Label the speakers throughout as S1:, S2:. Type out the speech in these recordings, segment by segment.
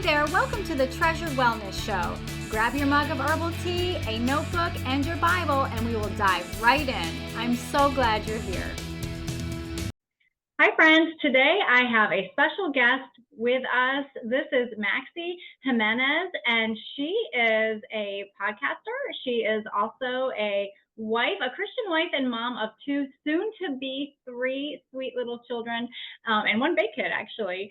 S1: Hey there, welcome to the Treasure Wellness Show. Grab your mug of herbal tea, a notebook, and your Bible, and we will dive right in. I'm so glad you're here.
S2: Hi, friends. Today I have a special guest with us. This is Maxy Jimenez, and she is a podcaster. She is also a wife, a Christian wife and mom of two, soon-to-be three sweet little children, and one big kid, actually.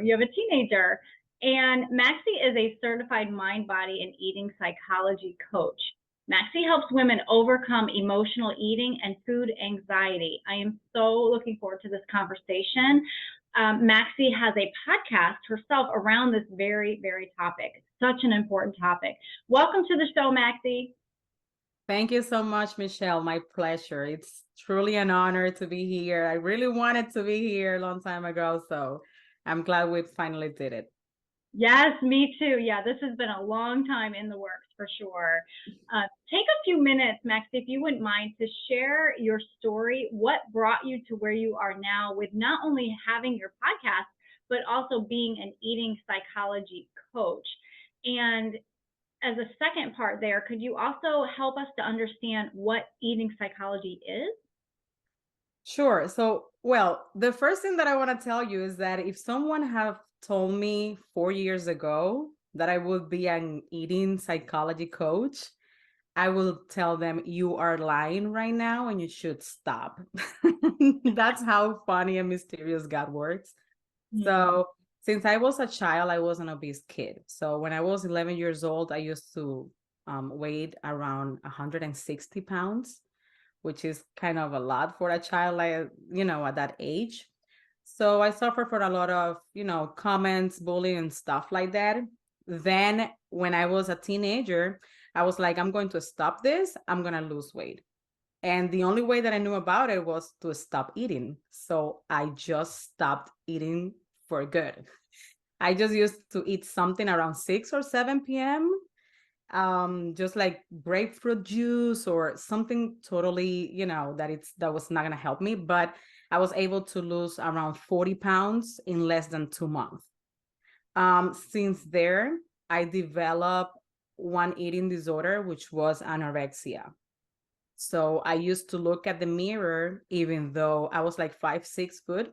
S2: You have a teenager. And Maxy is a certified mind, body, and eating psychology coach. Maxy helps women overcome emotional eating and food anxiety. I am so looking forward to this conversation. Maxy has a podcast herself around this very, very topic. Such an important topic. Welcome to the show, Maxy.
S3: Thank you so much, Michelle. My pleasure. It's truly an honor to be here. I really wanted to be here a long time ago, so I'm glad we finally did it.
S2: Yes, me too. Yeah, this has been a long time in the works for sure. Take a few minutes, Maxy, if you wouldn't mind, to share your story. What brought you to where you are now with not only having your podcast, but also being an eating psychology coach? And as a second part there, could you also help us to understand what eating psychology is?
S3: Sure. So, well, the first thing that I want to tell you is that if someone have told me 4 years ago that I would be an eating psychology coach, I will tell them you are lying right now and you should stop. That's how funny and mysterious God works. So since I was a child, I was an obese kid. So when I was 11 years old, I used to weigh around 160 pounds, which is kind of a lot for a child, like, at that age. So I suffered for a lot of, comments, bullying, and stuff like that. Then when I was a teenager, I was like, I'm going to stop this. I'm going to lose weight. And the only way that I knew about it was to stop eating. So I just stopped eating for good. I just used to eat something around 6 or 7 p.m. Just like grapefruit juice or something totally, that was not gonna help me. But I was able to lose around 40 pounds in less than 2 months. Since there, I developed one eating disorder, which was anorexia. So I used to look at the mirror, even though I was like 5'6"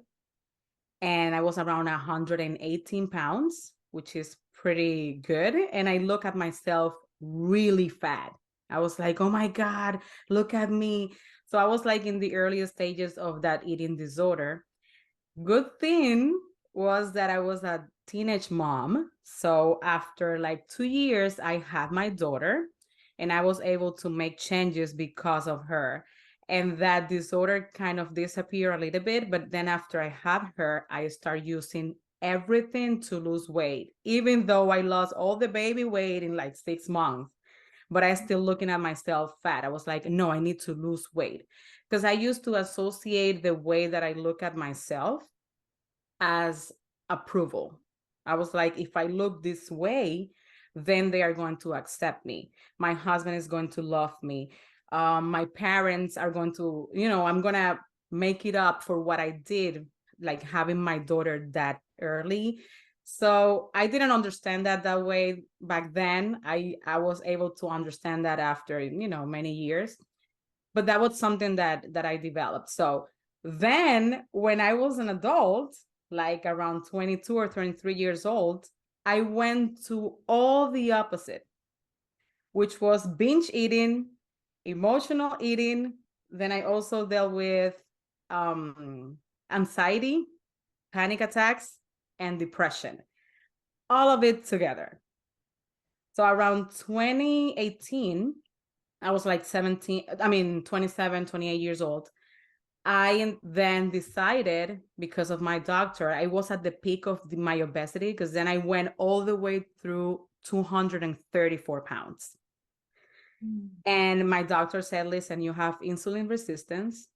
S3: and I was around 118 pounds, which is pretty good. And I look at myself really fat. I was like, oh my God, look at me. So I was like in the earliest stages of that eating disorder. Good thing was that I was a teenage mom. So after like 2 years, I had my daughter and I was able to make changes because of her. And that disorder kind of disappeared a little bit. But then after I had her, I started using everything to lose weight, even though I lost all the baby weight in like 6 months. But I still looking at myself fat. I was like, no, I need to lose weight. Because I used to associate the way that I look at myself as approval. I was like, if I look this way, then they are going to accept me. My husband is going to love me. My parents are going to, I'm going to make it up for what I did, like having my daughter that early. So I didn't understand that way back then. I was able to understand that after, many years. But that was something that I developed. So then when I was an adult, like around 22 or 23 years old, I went to all the opposite, which was binge eating, emotional eating. Then I also dealt with anxiety, panic attacks, and depression, all of it together. So around 2018, I was like 27, 28 years old. I then decided, because of my doctor, I was at the peak of my obesity, because then I went all the way through 234 pounds. And my doctor said, listen, you have insulin resistance.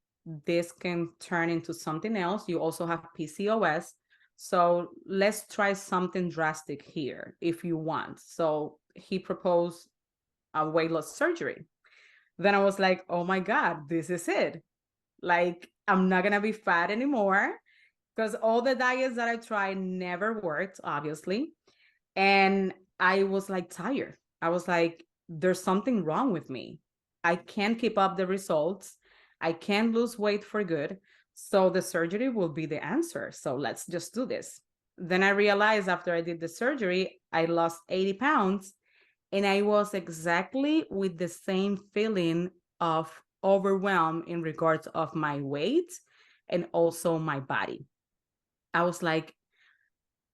S3: This can turn into something else. You also have PCOS. So let's try something drastic here if you want. So he proposed a weight loss surgery. Then I was like, oh my God, this is it. Like, I'm not going to be fat anymore, because all the diets that I tried never worked, obviously. And I was like tired. I was like, there's something wrong with me. I can't keep up the results. I can't lose weight for good. So the surgery will be the answer. So let's just do this. Then I realized after I did the surgery, I lost 80 pounds, and I was exactly with the same feeling of overwhelm in regards of my weight and also my body. I was like,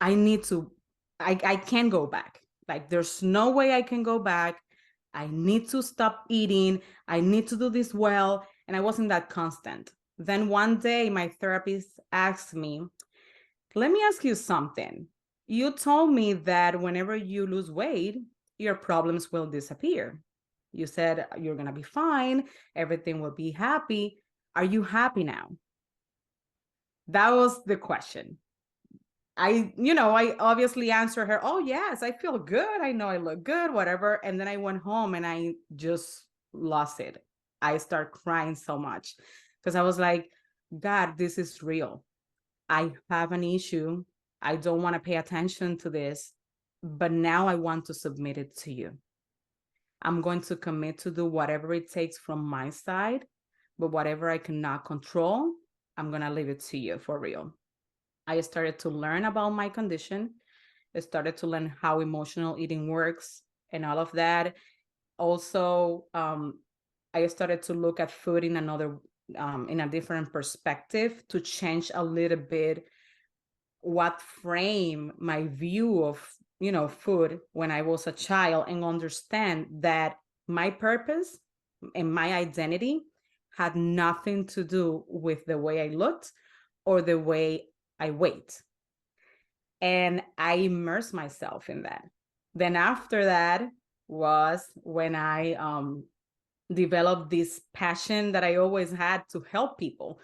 S3: I need to, I can't go back. Like, there's no way I can go back. I need to stop eating. I need to do this well. And I wasn't that constant. Then one day, my therapist asked me, let me ask you something. You told me that whenever you lose weight, your problems will disappear. You said you're going to be fine. Everything will be happy. Are you happy now? That was the question. I obviously answered her, oh, yes, I feel good. I know I look good, whatever. And then I went home and I just lost it. I started crying so much because I was like, God, this is real. I have an issue. I don't want to pay attention to this, but now I want to submit it to you. I'm going to commit to do whatever it takes from my side, but whatever I cannot control, I'm going to leave it to you for real. I started to learn about my condition. I started to learn how emotional eating works and all of that. Also, I started to look at food in a different perspective to change a little bit what frame my view of food when I was a child, and understand that my purpose and my identity had nothing to do with the way I looked or the way I weighed. And I immersed myself in that. Then after that was when I developed this passion that I always had to help people.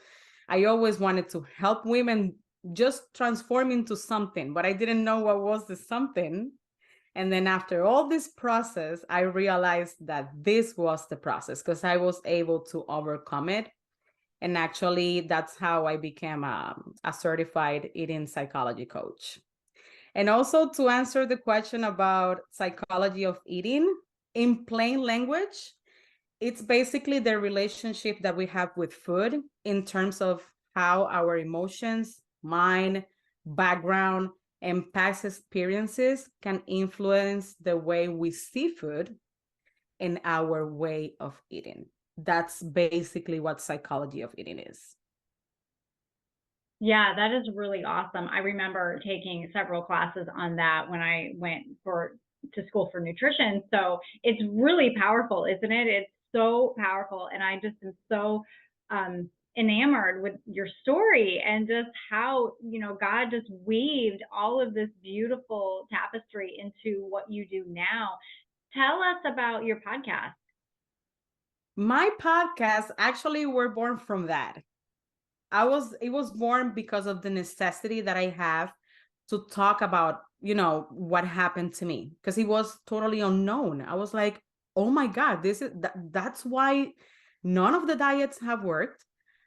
S3: I always wanted to help women just transform into something, but I didn't know what was the something. And then after all this process, I realized that this was the process because I was able to overcome it. And actually, that's how I became a certified eating psychology coach. And also, to answer the question about psychology of eating in plain language, it's basically the relationship that we have with food in terms of how our emotions, mind, background, and past experiences can influence the way we see food and our way of eating. That's basically what psychology of eating is.
S2: Yeah, that is really awesome. I remember taking several classes on that when I went to school for nutrition. So it's really powerful, isn't it? It's so powerful. And I just am so enamored with your story and just how, God just weaved all of this beautiful tapestry into what you do now. Tell us about your podcast.
S3: My podcasts actually were born from that. It was born because of the necessity that I have to talk about, what happened to me, because it was totally unknown. I was like, oh my God, that's why none of the diets have worked.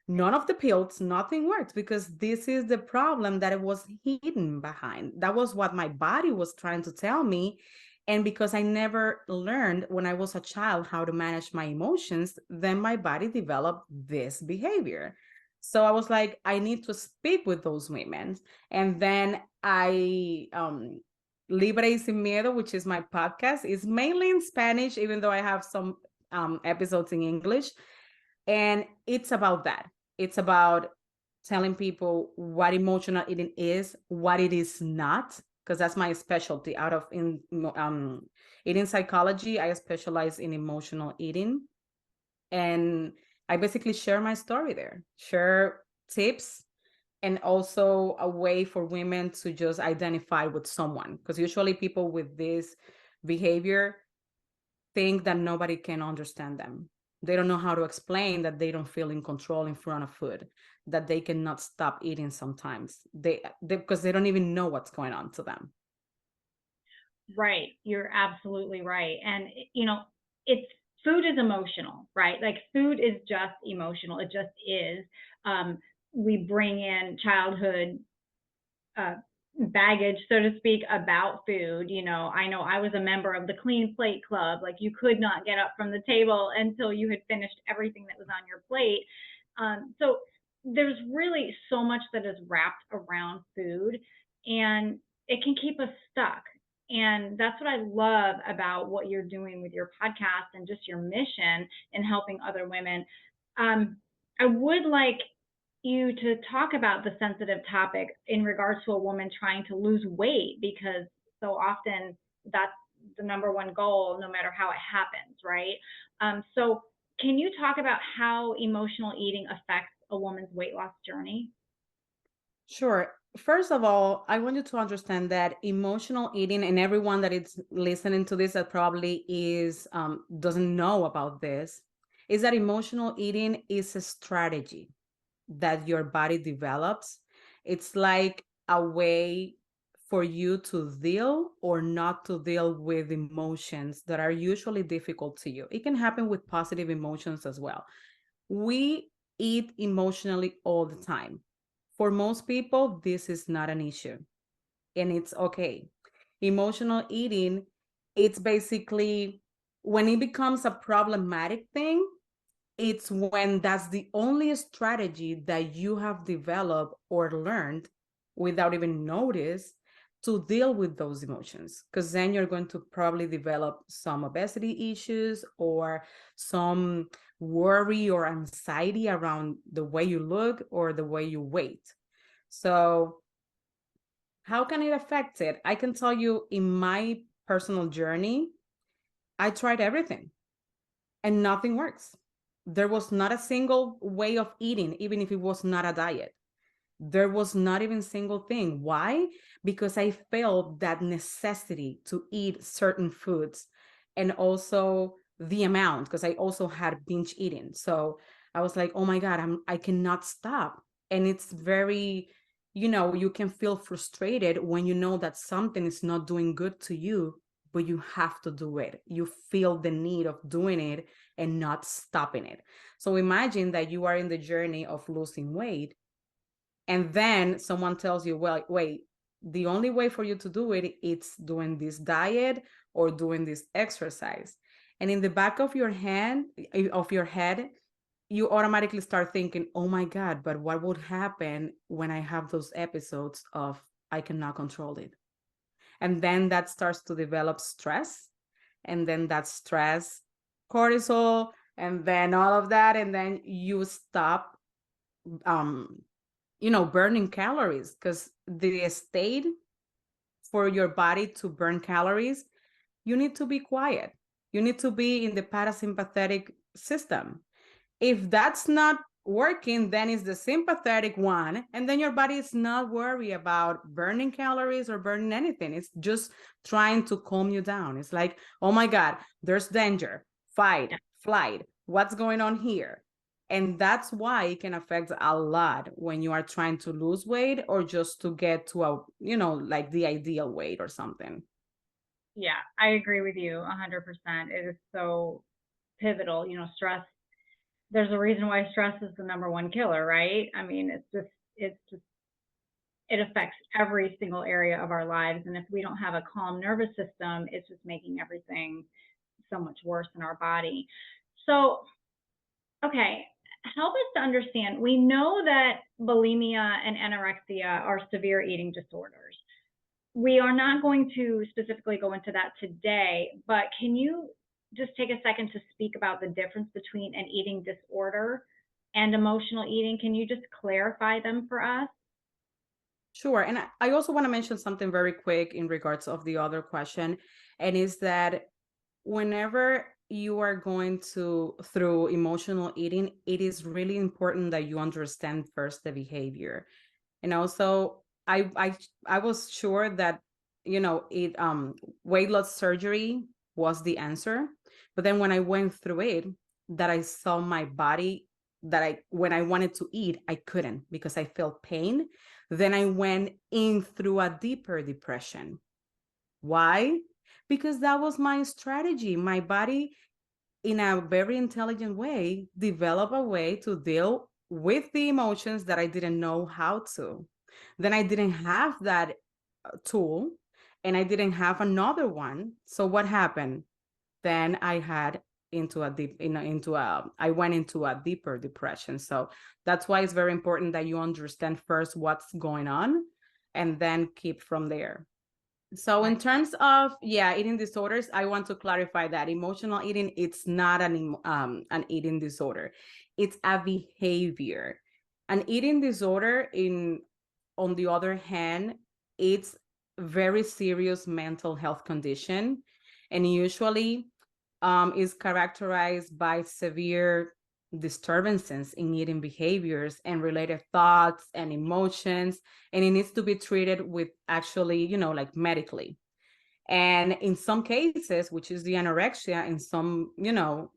S3: None of the pills, nothing worked, because this is the problem that it was hidden behind. That was what my body was trying to tell me. And because I never learned when I was a child how to manage my emotions, then my body developed this behavior. So I was like, I need to speak with those women. And then Libre y Sin Miedo, which is my podcast, is mainly in Spanish, even though I have some episodes in English. And it's about that. It's about telling people what emotional eating is, what it is not, because that's my specialty. Out of eating psychology, I specialize in emotional eating. And I basically share my story there, share tips, and also a way for women to just identify with someone. Because usually people with this behavior think that nobody can understand them. They don't know how to explain that they don't feel in control in front of food, that they cannot stop eating sometimes. Because they don't even know what's going on to them.
S2: Right. You're absolutely right. And, it's food is emotional, right? Like food is just emotional. It just is. We bring in childhood uh, baggage, so to speak, about food. I know I was a member of the Clean Plate Club. Like, you could not get up from the table until you had finished everything that was on your plate. So there's really so much that is wrapped around food, and it can keep us stuck. And that's what I love about what you're doing with your podcast and just your mission in helping other women. I would like you to talk about the sensitive topic in regards to a woman trying to lose weight, because so often that's the number one goal, no matter how it happens, right? So, can you talk about how emotional eating affects a woman's weight loss journey?
S3: Sure. First of all, I want you to understand that emotional eating, and everyone that is listening to this that probably is doesn't know about this, is that emotional eating is a strategy that your body develops. It's like a way for you to deal or not to deal with emotions that are usually difficult to you. It can happen with positive emotions as well. We eat emotionally all the time. For most people, this is not an issue, and it's okay. Emotional eating, it's basically when it becomes a problematic thing, it's when that's the only strategy that you have developed or learned without even notice to deal with those emotions, because then you're going to probably develop some obesity issues or some worry or anxiety around the way you look or the way you weight. So how can it affect it? I can tell you, in my personal journey, I tried everything and nothing works. There was not a single way of eating, even if it was not a diet. There was not even a single thing. Why? Because I felt that necessity to eat certain foods, and also the amount, because I also had binge eating. So I was like, oh my God, I cannot stop. And it's very, you can feel frustrated when you know that something is not doing good to you, but you have to do it. You feel the need of doing it and not stopping it. So imagine that you are in the journey of losing weight, and then someone tells you, well, wait, the only way for you to do it is doing this diet or doing this exercise. And in the back of your head, you automatically start thinking, oh my God, but what would happen when I have those episodes of I cannot control it? And then that starts to develop stress. And then that stress, cortisol, and then all of that. And then you stop um burning calories, because the state for your body to burn calories, you need to be quiet. You need to be in the parasympathetic system. If that's not working, then it's the sympathetic one. And then your body is not worried about burning calories or burning anything. It's just trying to calm you down. It's like, oh my God, there's danger, fight, flight. What's going on here? And that's why it can affect a lot when you are trying to lose weight or just to get to like the ideal weight or something.
S2: Yeah, I agree with you 100%. It is so pivotal. Stress, there's a reason why stress is the number one killer, right? I mean, it affects every single area of our lives. And if we don't have a calm nervous system, it's just making everything so much worse in our body. So, okay, help us to understand. We know that bulimia and anorexia are severe eating disorders. We are not going to specifically go into that today, but can you just take a second to speak about the difference between an eating disorder and emotional eating? Can you just clarify them for us?
S3: Sure. And I also want to mention something very quick in regards of the other question, and is that whenever you are going through emotional eating, it is really important that you understand first the behavior. And also, I was sure that it weight loss surgery was the answer, but then when I went through it, that I saw my body, that when I wanted to eat, I couldn't because I felt pain. Then I went in through a deeper depression. Why? Because that was my strategy. My body, in a very intelligent way, developed a way to deal with the emotions that I didn't know how to. Then I didn't have that tool, and I didn't have another one. So what happened? Then I had into a deep, into a, I went into a deeper depression. So that's why it's very important that you understand first what's going on and then keep from there. So in
S2: Right.
S3: terms of, yeah, eating disorders, I want to clarify that emotional eating, it's not an eating disorder. It's a behavior. An eating disorder, in on the other hand, it's very serious mental health condition, and usually is characterized by severe disturbances in eating behaviors and related thoughts and emotions, and it needs to be treated with actually, like medically. And in some cases, which is the anorexia, in some,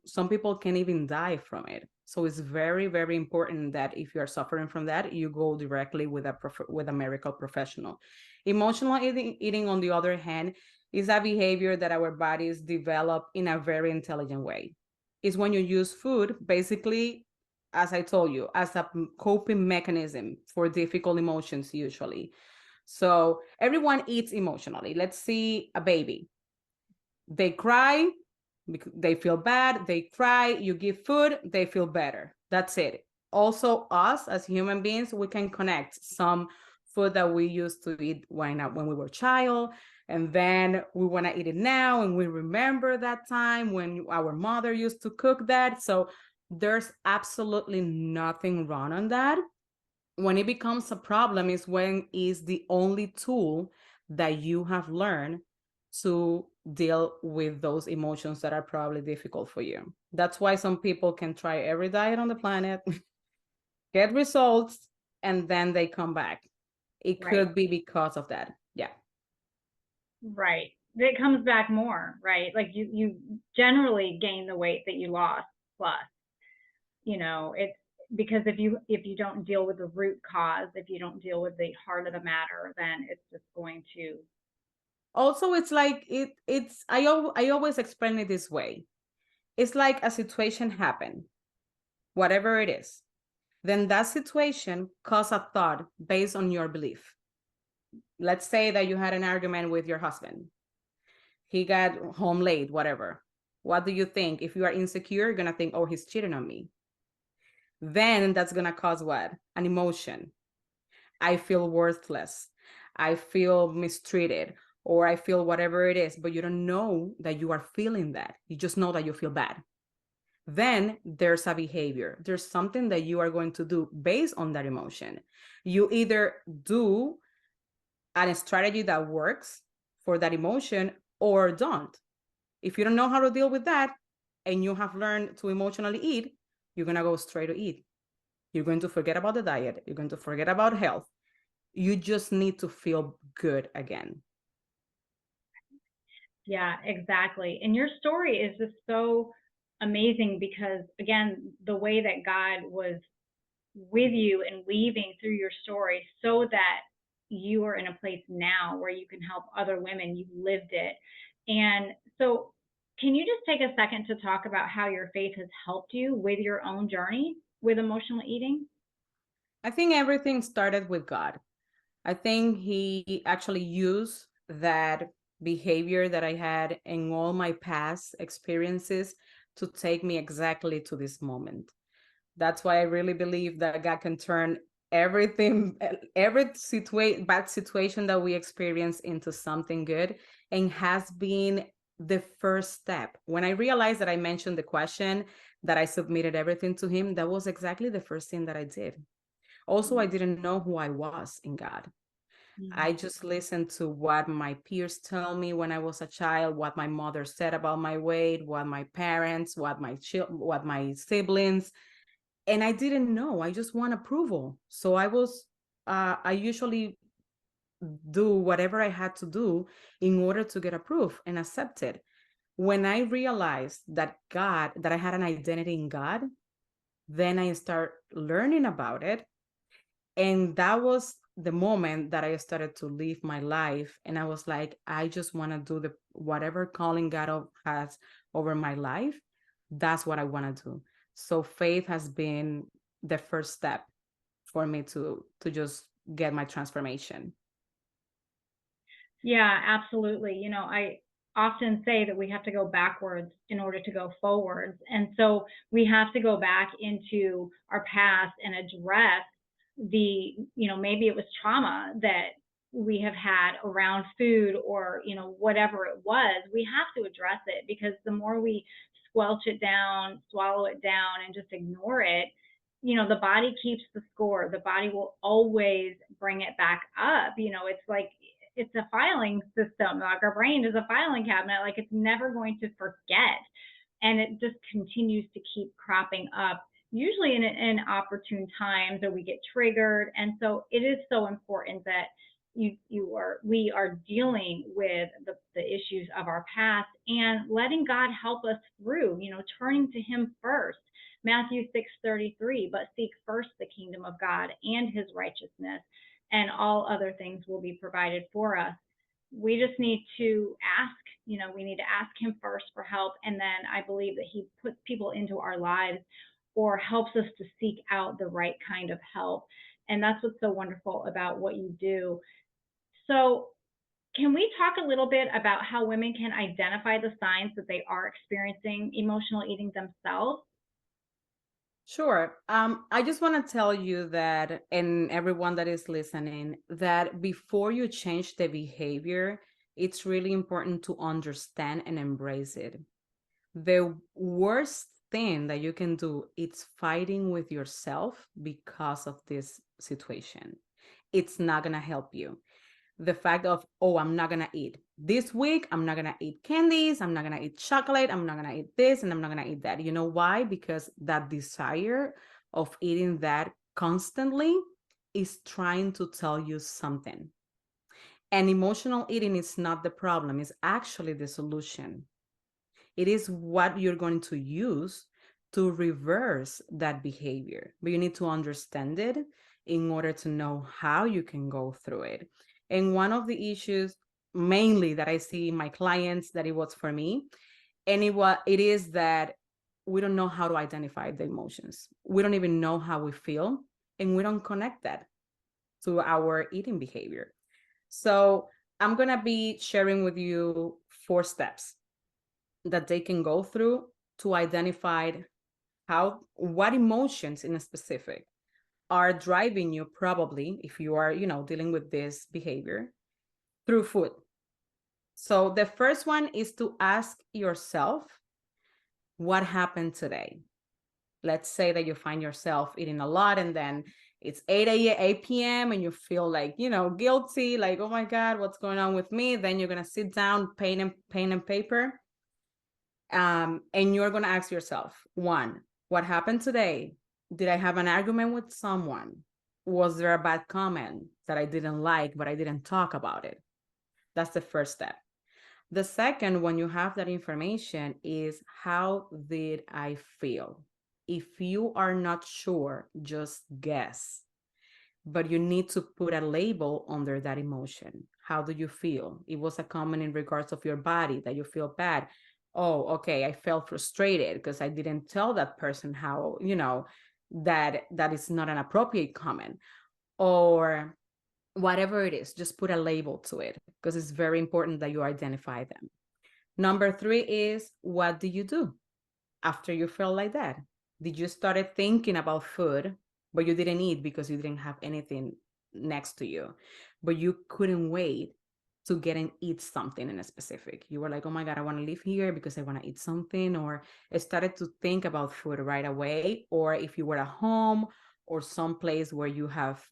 S3: some people can even die from it. So it's very, very important that if you are suffering from that, you go directly with a medical professional. Emotional eating, on the other hand, is a behavior that our bodies develop in a very intelligent way. It's when you use food, basically, as I told you, as a coping mechanism for difficult emotions, usually. So everyone eats emotionally. Let's see a baby. They cry, they feel bad, they cry, you give food, they feel better. That's it. Also, us as human beings, we can connect some food that we used to eat when we were child, and then we want to eat it now, and we remember that time when our mother used to cook that. So there's absolutely nothing wrong on that. When it becomes a problem is when is the only tool that you have learned to deal with those emotions that are probably difficult for you. That's why some people can try every diet on the planet, get results, and then they come back. It
S2: Right.
S3: could be because of that. Yeah.
S2: Right. It comes back more, right? Like you generally gain the weight that you lost plus, it's because if you don't deal with the root cause, if you don't deal with the heart of the matter, then it's just going to.
S3: Also, it's like I always explain it this way. It's like a situation happened, whatever it is. Then that situation cause a thought based on your belief. Let's say that you had an argument with your husband. He got home late, whatever. What do you think? If you are insecure, you're gonna think, oh, he's cheating on me. Then that's gonna cause what? An emotion. I feel worthless. I feel mistreated, or I feel whatever it is, but you don't know that you are feeling that. You just know that you feel bad. Then there's a behavior. There's something that you are going to do based on that emotion. You either do a strategy that works for that emotion or don't. If you don't know how to deal with that and you have learned to emotionally eat, you're going to go straight to eat. You're going to forget about the diet. You're going to forget about health. You just need to feel good again.
S2: Yeah, exactly. And your story is just so amazing because, again, the way that God was with you and weaving through your story so that you are in a place now where you can help other women. You've lived it. And so, can you just take a second to talk about how your faith has helped you with your own journey with emotional eating?
S3: I think everything started with God. I think He actually used that behavior that I had in all my past experiences to take me exactly to this moment. That's why I really believe that God can turn everything, every bad situation that we experience into something good, and has been the first step. When I realized that I mentioned the question, that I submitted everything to Him, that was exactly the first thing that I did. Also, I didn't know who I was in God.
S2: Mm-hmm.
S3: I just listened to what my peers tell me when I was a child, what my mother said about my weight, what my parents, what my siblings, and I didn't know. I just want approval. So I usually do whatever I had to do in order to get approved and accepted. When I realized that I had an identity in God, then I start learning about it. And that was the moment that I started to live my life. And I was like, I just want to do whatever calling God has over my life. That's what I want to do. So faith has been the first step for me to just get my transformation.
S2: Yeah, absolutely. I often say that we have to go backwards in order to go forwards. And so we have to go back into our past and address maybe it was trauma that we have had around food or, whatever it was. We have to address it because the more we squelch it down, swallow it down, and just ignore it, the body keeps the score. The body will always bring it back up. It's like it's a filing system. Like our brain is a filing cabinet. Like it's never going to forget. And it just continues to keep cropping up, usually in opportune times, or we get triggered. And so it is so important that we are dealing with the issues of our past and letting God help us through, turning to him first. Matthew 6:33, but seek first the kingdom of God and his righteousness, and all other things will be provided for us. We just need to ask, we need to ask him first for help. And then I believe that he puts people into our lives or helps us to seek out the right kind of help. And that's what's so wonderful about what you do. So, can we talk a little bit about how women can identify the signs that they are experiencing emotional eating themselves?
S3: Sure. I just want to tell you that, and everyone that is listening, that before you change the behavior, it's really important to understand and embrace it. The worst thing that you can do is fighting with yourself because of this situation. It's not going to help you. The fact of, oh, I'm not going to eat this week, I'm not going to eat candies, I'm not going to eat chocolate, I'm not going to eat this, and I'm not going to eat that. You know why? Because that desire of eating that constantly is trying to tell you something. And emotional eating is not the problem, it's actually the solution. It is what you're going to use to reverse that behavior. But you need to understand it in order to know how you can go through it. And one of the issues mainly that I see in my clients that it was for me, and it is that we don't know how to identify the emotions. We don't even know how we feel, and we don't connect that to our eating behavior. So I'm going to be sharing with you 4 steps that they can go through to identify what emotions in a specific are driving you, probably if you are dealing with this behavior through food. So the first one is to ask yourself, what happened today? Let's say that you find yourself eating a lot, and then it's 8 p.m. and you feel like guilty, like, oh my God, what's going on with me? Then you're going to sit down, pen and paper, and you're going to ask yourself, one, what happened today? Did I have an argument with someone? Was there a bad comment that I didn't like, but I didn't talk about it? That's the first step. The second, when you have that information, is how did I feel? If you are not sure, just guess, but you need to put a label under that emotion. How do you feel? It was a comment in regards of your body that you feel bad. Oh, okay, I felt frustrated because I didn't tell that person how, that is not an appropriate comment, or whatever it is. Just put a label to it because it's very important that you identify them. Number 3 is, what do you do after you feel like that? Did you started thinking about food, but you didn't eat because you didn't have anything next to you, but you couldn't wait to get and eat something in a specific? You were like, oh my God, I want to live here because I want to eat something, or started to think about food right away. Or if you were at home or some place where you have,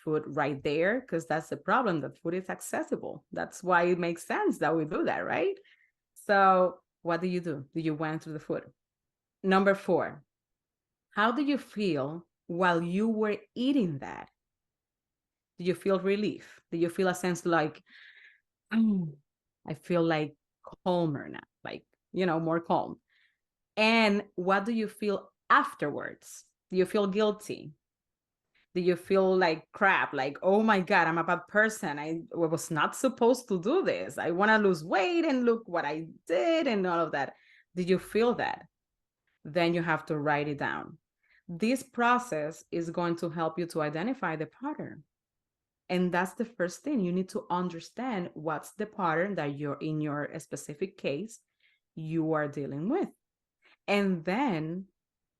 S3: food right there, because that's the problem, that food is accessible. That's why it makes sense that we do that, right? So what do? You went through the food. Number 4, how do you feel while you were eating that? Do you feel relief? Do you feel a sense like, oh, I feel like calmer now, like, more calm? And what do you feel afterwards? Do you feel guilty? Do you feel like crap? Like, oh my God, I'm a bad person. I was not supposed to do this. I want to lose weight and look what I did and all of that. Did you feel that? Then you have to write it down. This process is going to help you to identify the pattern. And that's the first thing. You need to understand what's the pattern that you're in your specific case you are dealing with. And then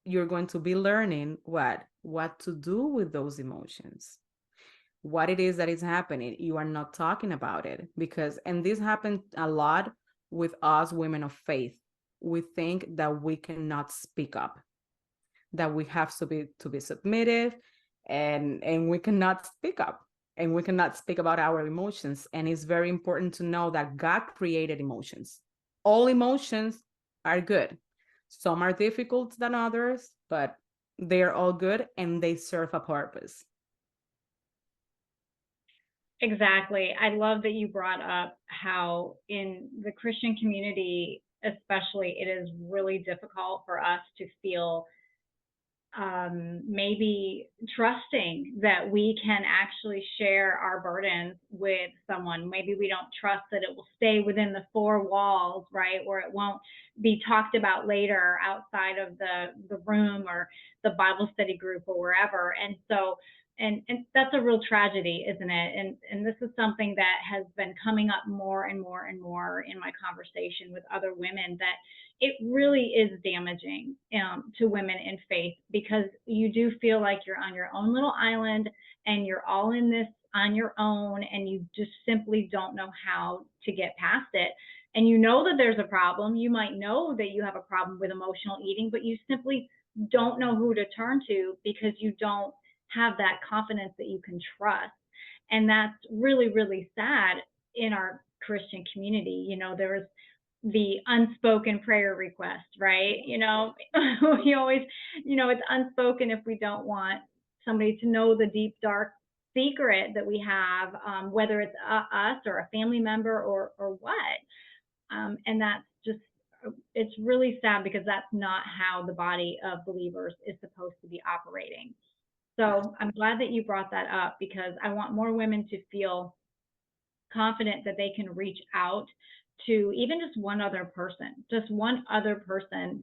S3: you're going to be learning what to do with those emotions, what it is that is happening. You are not talking about it because, and this happens a lot with us women of faith. We think that we cannot speak up, that we have to be submissive, and we cannot speak up, and we cannot speak about our emotions. And it's very important to know that God created emotions. All emotions are good. Some are difficult than others, but they're all good and they serve a purpose.
S2: Exactly. I love that you brought up how in the Christian community, especially, it is really difficult for us to feel maybe trusting that we can actually share our burdens with someone. Maybe we don't trust that it will stay within the four walls, right? Where it won't be talked about later outside of the room or the Bible study group or wherever. And so, and that's a real tragedy, isn't it? And this is something that has been coming up more and more and more in my conversation with other women, that it really is damaging to women in faith, because you do feel like you're on your own little island and you're all in this on your own, and you just simply don't know how to get past it. And you know that there's a problem. You might know that you have a problem with emotional eating, but you simply don't know who to turn to because you don't have that confidence that you can trust. And that's really, really sad in our Christian community. You know, there was the unspoken prayer request, right? You know, we always, you know, it's unspoken if we don't want somebody to know the deep, dark secret that we have, whether it's us or a family member or what. And that's just, it's really sad because that's not how the body of believers is supposed to be operating.
S3: Yes.
S2: So I'm glad that you brought that up, because I want more women to feel confident that they can reach out to even just one other person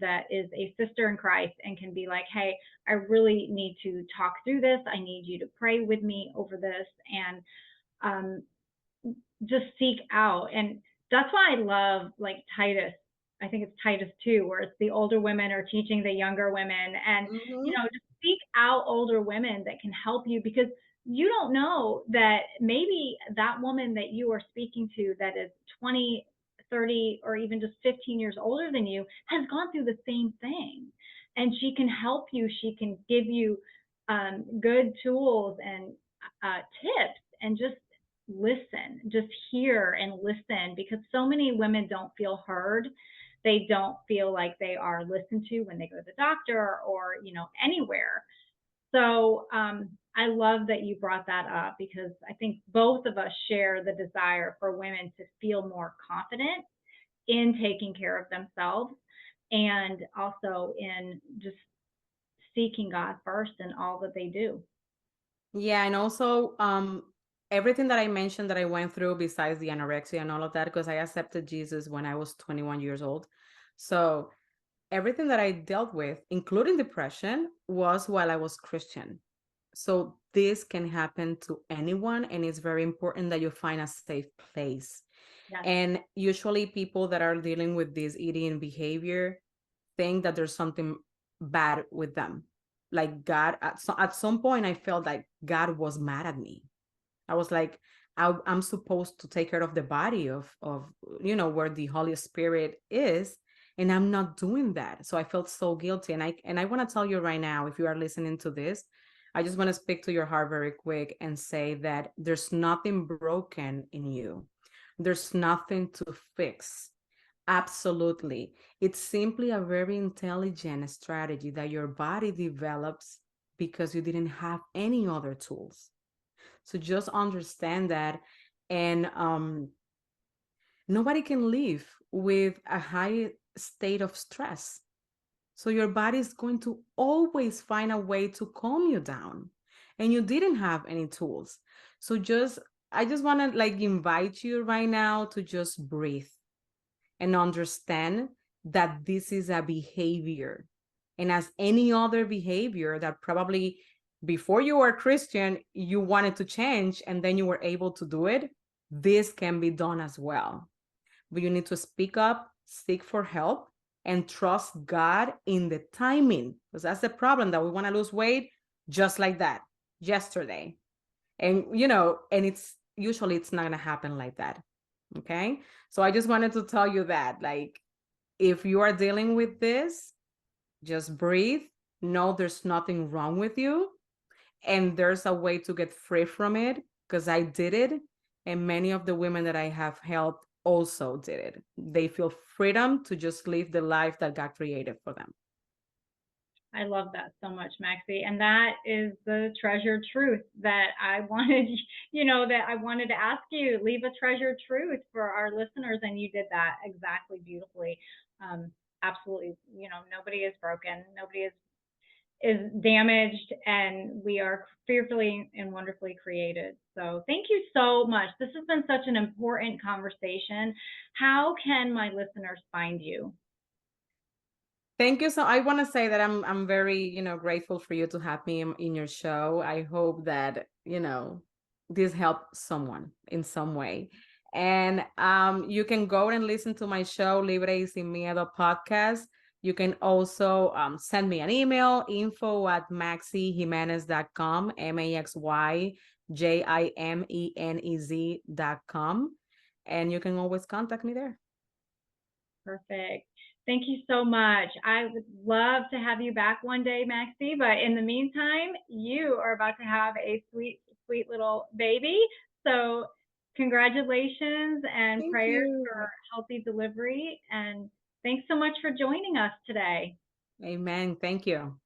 S2: that is a sister in Christ, and can be like, hey, I really need to talk through this. I need you to pray with me over this, and um, just seek out. And that's why I love, like, Titus. I think it's Titus 2, where it's the older women are teaching the younger women. And, you
S3: Mm-hmm.
S2: know, just seek out older women that can help you, because you don't know that maybe that woman that you are speaking to that is 20, 30, or even just 15 years older than you has gone through the same thing. And she can help you. She can give you good tools and tips, and just hear and listen, because so many women don't feel heard. They don't feel like they are listened to when they go to the doctor or, you know, anywhere. So I love that you brought that up, because I think both of us share the desire for women to feel more confident in taking care of themselves, and also in just seeking God first in all that they do.
S3: Yeah, and also everything that I mentioned that I went through besides the anorexia and all of that, because I accepted Jesus when I was 21 years old. So everything that I dealt with, including depression, was while I was Christian. So this can happen to anyone, and it's very important that you find a safe place.
S2: Yes.
S3: And usually people that are dealing with this eating behavior think that there's something bad with them. Like God, at some point, I felt like God was mad at me. I was like, I'm supposed to take care of the body of where the Holy Spirit is, and I'm not doing that. So I felt so guilty. And I want to tell you right now, if you are listening to this, I just want to speak to your heart very quick and say that there's nothing broken in you. There's nothing to fix. Absolutely. It's simply a very intelligent strategy that your body develops because you didn't have any other tools. So just understand that. And nobody can live with a high state of stress. So your body is going to always find a way to calm you down. And you didn't have any tools. So I just want to like invite you right now to just breathe and understand that this is a behavior. And as any other behavior that probably before you were Christian, you wanted to change and then you were able to do it, this can be done as well. But you need to speak up, seek for help, and trust God in the timing. Because that's the problem, that we want to lose weight just like that, yesterday. And it's not gonna happen like that. Okay. So I just wanted to tell you that, like, if you are dealing with this, just breathe. Know there's nothing wrong with you, and there's a way to get free from it, because I did it, and many of the women that I have helped also did it. They feel freedom to just live the life that God created for them.
S2: I love that so much, Maxy. And that is the treasured truth that I wanted, that I wanted to ask you. Leave a treasured truth for our listeners. And you did that exactly beautifully. Absolutely. Nobody is broken. Nobody is damaged, and we are fearfully and wonderfully created. So thank you so much. This has been such an important conversation. How can my listeners find you?
S3: Thank you. So I want to say that I'm very, grateful for you to have me in your show. I hope that, this helped someone in some way. And you can go and listen to my show, Libre y Sin Miedo podcast. You can also send me an email, info@maxyjimenez.com, MAXYJIMENEZ.com. And you can always contact me there.
S2: Perfect. Thank you so much. I would love to have you back one day, Maxy, but in the meantime, you are about to have a sweet, sweet little baby. So congratulations and
S3: Thank
S2: prayers
S3: you.
S2: for healthy delivery. And thanks so much for joining us today.
S3: Amen. Thank you.